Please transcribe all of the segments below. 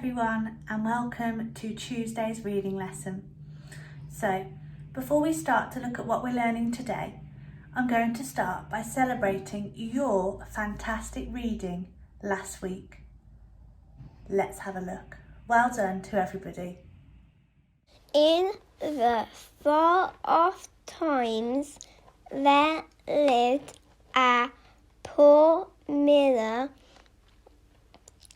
everyone and welcome to Tuesday's reading lesson. So, before we start to look at what we're learning today, I'm going to start by celebrating your fantastic reading last week. Let's have a look. Well done to everybody. In the far off times, there lived a poor miller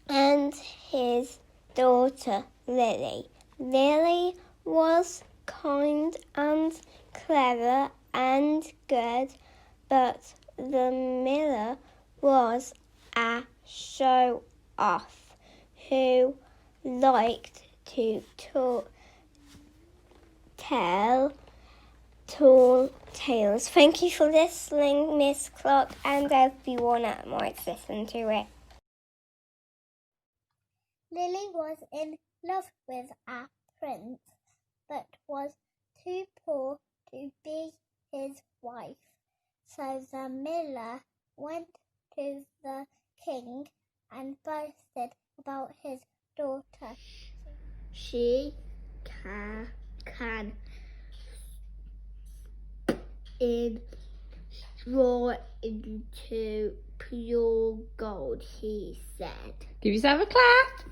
and his daughter Lily. Lily was kind and clever and good, but the miller was a show-off who liked to tell tall tales. Thank you for listening, Miss Clark, and everyone that might listen to it. Lily was in love with a prince, but was too poor to be his wife. So the miller went to the king and boasted about his daughter. She can draw into pure gold, he said. Give yourself a clap.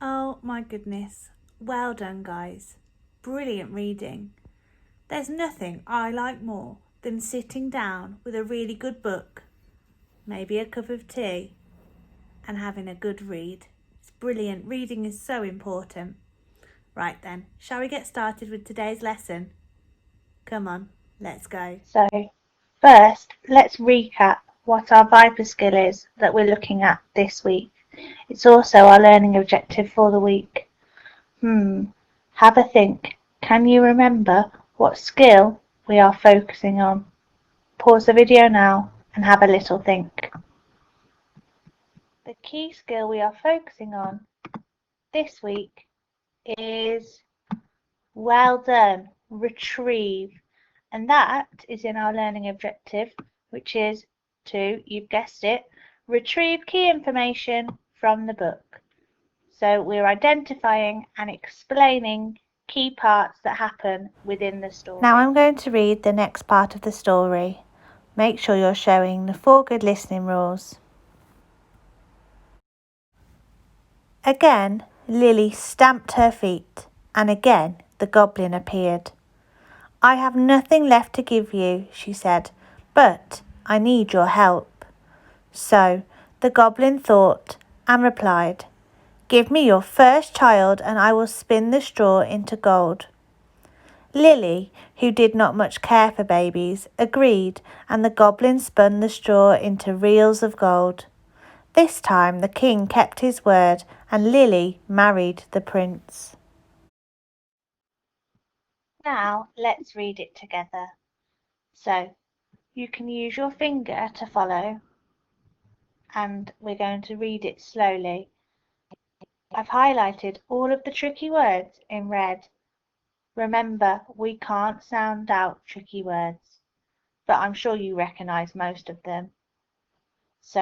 Oh my goodness. Well done, guys. Brilliant reading. There's nothing I like more than sitting down with a really good book, maybe a cup of tea, and having a good read. It's brilliant. Reading is so important. Right then, shall we get started with today's lesson? Come on, let's go. So, first, let's recap what our Viper skill is that we're looking at this week. It's also our learning objective for the week. Have a think. Can you remember what skill we are focusing on? Pause the video now and have a little think. The key skill we are focusing on this week is well done, retrieve. And that is in our learning objective, which is to, you've guessed it, retrieve key information from the book. So we're identifying and explaining key parts that happen within the story. Now I'm going to read the next part of the story. Make sure you're showing the 4 good listening rules. Again, Lily stamped her feet, and again the goblin appeared. I have nothing left to give you, she said, but I need your help. So the goblin thought and replied, Give me your first child and I will spin the straw into gold. Lily, who did not much care for babies, agreed, and the goblin spun the straw into reels of gold. This time the king kept his word and Lily married the prince. Now let's read it together. So you can use your finger to follow, and we're going to read it slowly. I've highlighted all of the tricky words in red. Remember, we can't sound out tricky words, but I'm sure you recognise most of them. So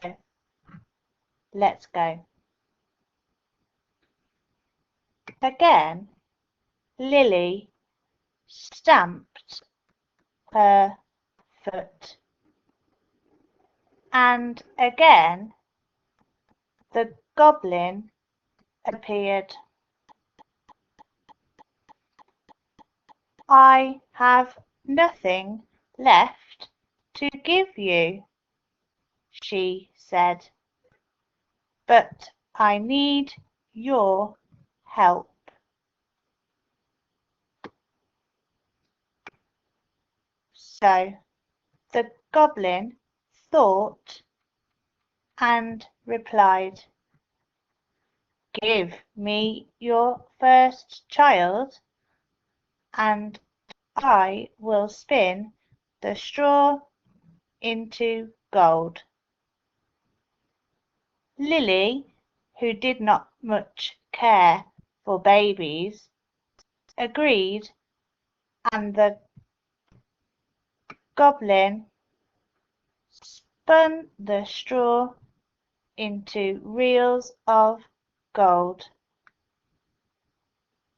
let's go. Again, Lily stamped her foot. And again, the goblin appeared. I have nothing left to give you, she said, but I need your help. So the goblin thought and replied, Give me your first child and I will spin the straw into gold. Lily, who did not much care for babies, agreed, and the Goblin spun the straw into reels of gold.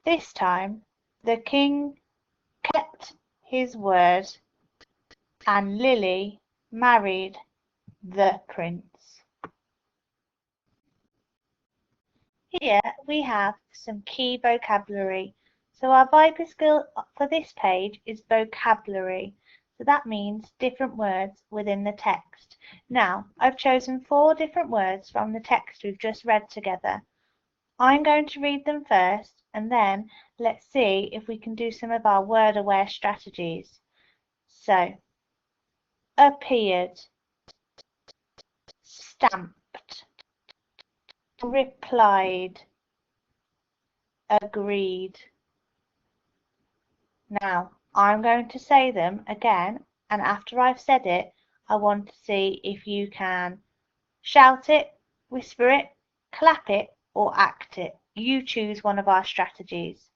This time the king kept his word and Lily married the prince. Here we have some key vocabulary. So our Viper skill for this page is vocabulary. So that means different words within the text. Now, I've chosen 4 different words from the text we've just read together. I'm going to read them first, and then let's see if we can do some of our word-aware strategies. So, appeared, stamped, replied, agreed. Now, I'm going to say them again, and after I've said it, I want to see if you can shout it, whisper it, clap it, or act it. You choose one of our strategies.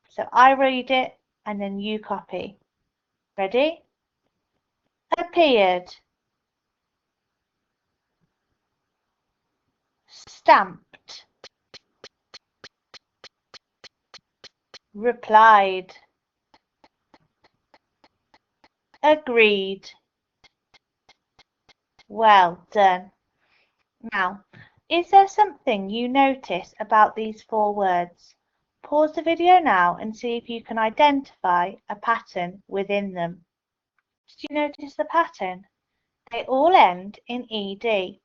So I read it, and then you copy. Ready? Appeared, stamped, replied, agreed. Well done. Now, is there something you notice about these 4 words? Pause the video now and see if you can identify a pattern within them. Did you notice the pattern? They all end in ed.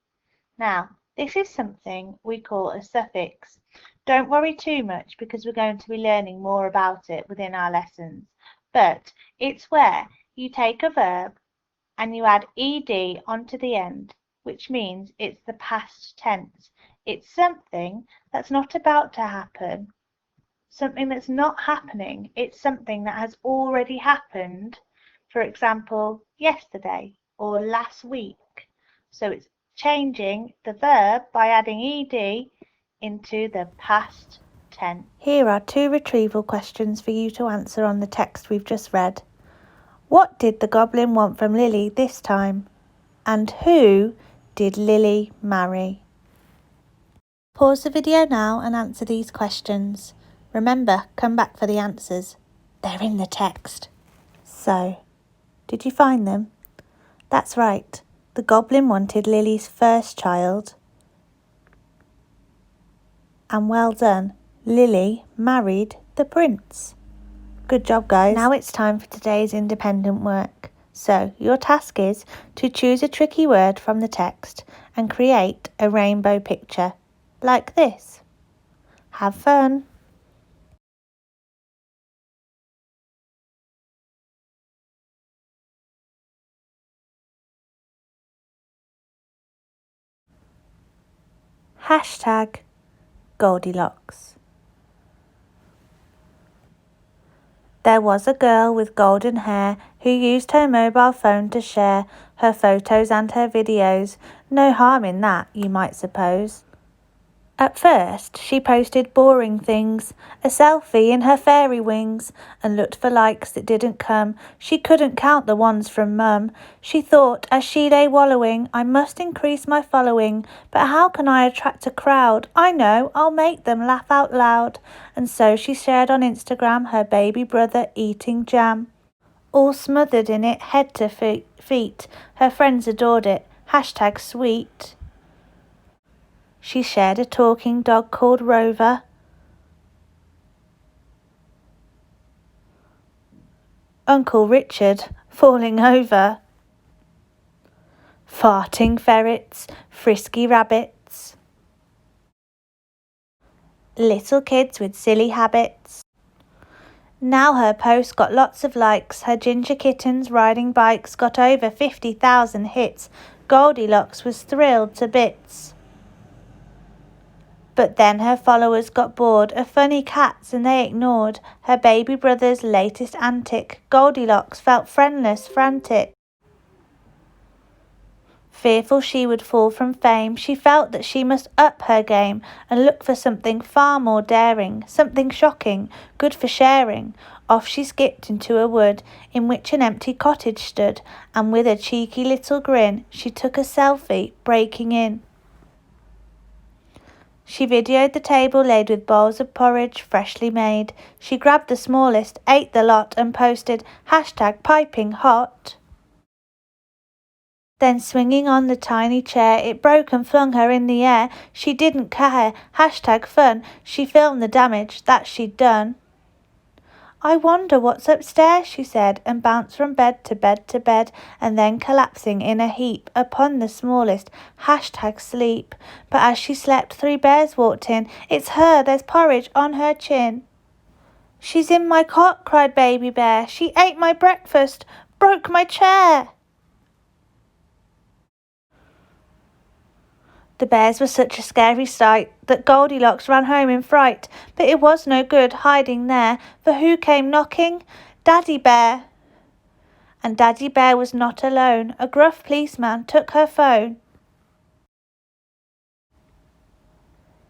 Now, this is something we call a suffix. Don't worry too much because we're going to be learning more about it within our lessons. But it's where you take a verb and you add ed onto the end, which means it's the past tense. It's something that's not about to happen, something that's not happening. It's something that has already happened, for example, yesterday or last week. So it's changing the verb by adding ed into the past tense. Here are 2 retrieval questions for you to answer on the text we've just read. What did the goblin want from Lily this time? And who did Lily marry? Pause the video now and answer these questions. Remember, come back for the answers. They're in the text. So, did you find them? That's right. The goblin wanted Lily's first child. And well done, Lily married the prince. Good job, guys. Now it's time for today's independent work. So, your task is to choose a tricky word from the text and create a rainbow picture, like this. Have fun! Hashtag Goldilocks. There was a girl with golden hair who used her mobile phone to share her photos and her videos. No harm in that, you might suppose. At first, she posted boring things, a selfie in her fairy wings, and looked for likes that didn't come. She couldn't count the ones from Mum. She thought, as she lay wallowing, I must increase my following, but how can I attract a crowd? I know, I'll make them laugh out loud. And so she shared on Instagram her baby brother eating jam. All smothered in it, head to feet. Her friends adored it. Hashtag sweet. She shared a talking dog called Rover. Uncle Richard falling over. Farting ferrets, frisky rabbits. Little kids with silly habits. Now her post got lots of likes. Her ginger kittens riding bikes got over 50,000 hits. Goldilocks was thrilled to bits. But then her followers got bored of funny cats and they ignored her baby brother's latest antic. Goldilocks felt friendless, frantic. Fearful she would fall from fame, she felt that she must up her game and look for something far more daring, something shocking, good for sharing. Off she skipped into a wood in which an empty cottage stood, and with a cheeky little grin she took a selfie, breaking in. She videoed the table laid with bowls of porridge freshly made. She grabbed the smallest, ate the lot and posted #piping hot. Then swinging on the tiny chair, it broke and flung her in the air. She didn't care, #fun. She filmed the damage that she'd done. I wonder what's upstairs, she said, and bounced from bed to bed to bed, and then collapsing in a heap upon the smallest, #sleep. But as she slept, 3 bears walked in. It's her, there's porridge on her chin. She's in my cot, cried Baby Bear. She ate my breakfast, broke my chair. The bears were such a scary sight that Goldilocks ran home in fright, but it was no good hiding there, for who came knocking? Daddy Bear. And Daddy Bear was not alone. A gruff policeman took her phone.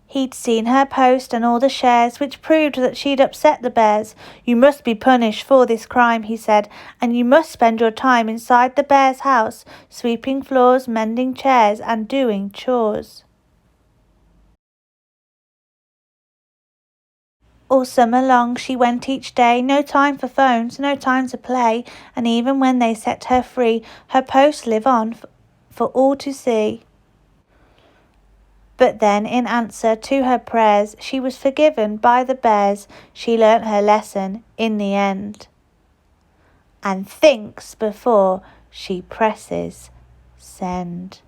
He'd seen her post and all the shares, which proved that she'd upset the bears. You must be punished for this crime, he said, and you must spend your time inside the bear's house, sweeping floors, mending chairs, and doing chores. All summer long she went each day, no time for phones, no time to play, and even when they set her free, her posts live on for all to see. But then, in answer to her prayers, she was forgiven by the bears. She learnt her lesson in the end, and thinks before she presses send.